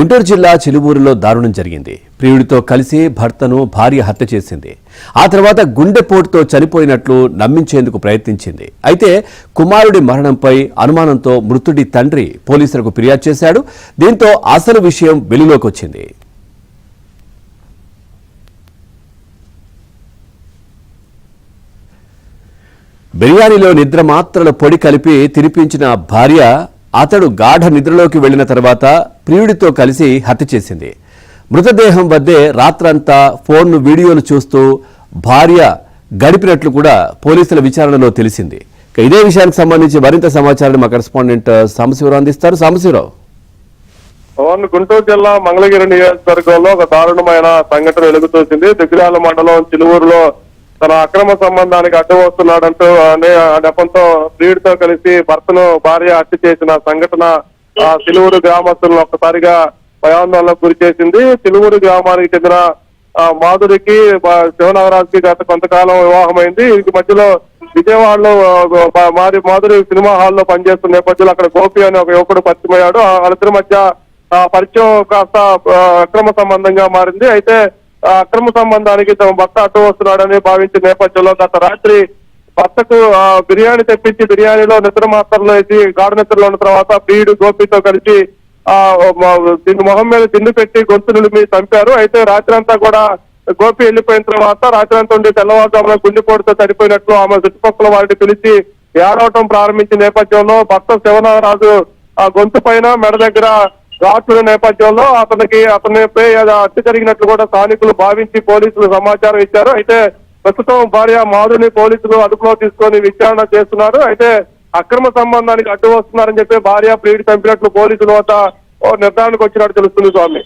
గుంటూరు జిల్లా చిలువూరులో దారుణం జరిగింది. ప్రియుడితో కలిసి భర్తను భార్య హత్య చేసింది. ఆ తర్వాత గుండెపోటుతో చనిపోయినట్లు నమ్మించేందుకు ప్రయత్నించింది. అయితే కుమారుడి మరణంపై అనుమానంతో మృతుడి తండ్రి పోలీసులకు ఫిర్యాదు చేశాడు. దీంతో అసలు విషయం వెలుగులోకి వచ్చింది. బిర్యానీలో నిద్ర మాత్రల పొడి కలిపి తినిపించిన భార్య అతడు గాఢ నిద్రలోకి వెళ్లిన తర్వాత ప్రియుడితో కలిసి హత్య చేసింది. మృతదేహం వద్దే రాత్రంతా ఫోన్ను వీడియోలు చూస్తూ భార్య గడిపినట్లు కూడా పోలీసుల విచారణలో తెలిసింది. ఇదే విషయానికి సంబంధించి మరింత సమాచారాన్ని మా కరెస్పాండెంట్ సాంబశివరావు అందిస్తారు. సాంబశివరావు, గుంటూరు జిల్లా మంగళగిరి నియోజకవర్గంలో ఒక దారుణమైన సంఘటన వెలుగుతోంది. దుగ్గిరాల మండలం చిలువూరులో తన అక్రమ సంబంధానికి అడ్డు వస్తున్నాడంటూ నెపంతో ప్రియుడితో కలిసి భర్తను భార్య హత్య చేసిన సంఘటన చిలువూరు గ్రామస్తులను ఒక్కసారిగా భయాందోళనకు గురి చేసింది. చిలువూరు గ్రామానికి చెందిన మాధురికి శివనాగరాజుకి గత కొంతకాలం వివాహమైంది. ఈ మధ్యలో విజయవాడలో మాధురి సినిమా హాల్లో పనిచేస్తున్న నేపథ్యంలో అక్కడ గోపి అని ఒక యువకుడు పరిచయమయ్యాడు. వాళ్ళిద్దరి మధ్య పరిచయం కాస్త అక్రమ సంబంధంగా మారింది. అయితే అక్రమ సంబంధానికి తమ భర్త అడ్డు వస్తున్నాడని భావించిన నేపథ్యంలో గత రాత్రి భర్తకు బిర్యానీ తెప్పించి బిర్యానీలో నిద్ర మాత్రలు వేసి గాఢ నిద్రలో ఉన్న తర్వాత ప్రియుడు గోపితో కలిసి మొహం మీద తిండి పెట్టి గొంతు నిలిమి చంపారు. అయితే రాత్రి అంతా కూడా గోపి వెళ్ళిపోయిన తర్వాత రాత్రి అంతా ఉండి తెల్లవారుజామున గుండెపోటుతో చనిపోయినట్లు ఆమె చుట్టుపక్కల వారిని పిలిచి ఏడవటం ప్రారంభించిన నేపథ్యంలో భర్త శివనాగరాజు గొంతు పైన మెడ దగ్గర రాత్రుల నేపథ్యంలో అతనిపై హత్య జరిగినట్లు కూడా స్థానికులు భావించి పోలీసులు సమాచారం ఇచ్చారు. అయితే ప్రస్తుతం భార్య మాధుని పోలీసులు అదుపులో తీసుకొని విచారణ చేస్తున్నారు. అయితే అక్రమ సంబంధానికి అడ్డు వస్తున్నారని చెప్పి భార్య ప్రియుడి చంపినట్లు పోలీసుల వద్ద నిర్ధారణకు వచ్చినట్టు తెలుస్తుంది. స్వామి.